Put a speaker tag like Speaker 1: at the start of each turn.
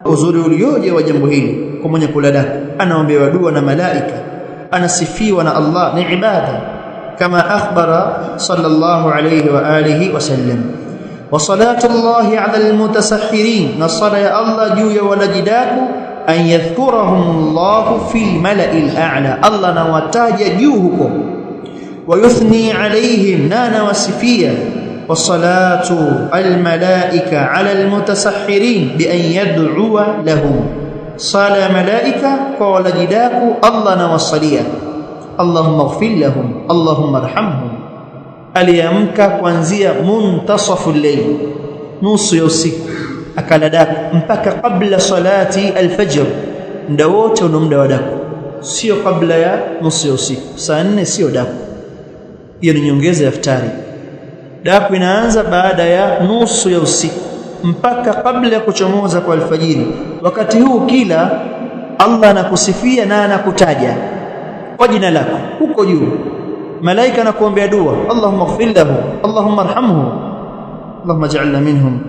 Speaker 1: uzuri ulioje wa jambo hili kwa mwenye kula daku, anaombewa dua na malaika, anasifiwa na Allah, ni ibada kama akhbara sallallahu alayhi wa alihi wasallam. Wa salatu Allahi ala almutasahhirin, na sala ya Allah juu ya walaji daku, an yadhkurahum Allah fi mala'il a'la, Allah nawataja juu huko, wa yuthni alayhim, na wasifia. وصلاة الملائكة على المتسحرين بأن يدعو لهم، صلاة ملائكة فولجداك الله نوصليا، اللهم اغفر لهم اللهم ارحمهم. aliamka kuanzia muntasaf al-layl, nusu ya usiku, akala daku mpaka kabla salati al-fajr, muda wote una muda wa daku, sio kabla ya nusu ya usiku. Saa 4 sio daku, hiyo ni nyongeza ya iftari. Daku inaanza baada ya nusu ya usiku mpaka kabla ya kuchomoza kwa alfajiri. Wakati huu kila Allah anakusifia na anakutaja kwa jina lako huko juu. Malaika anakuombea dua, Allahumma ighfir lahu, Allahumma arhamhu, Allahumma ij'alna minhum.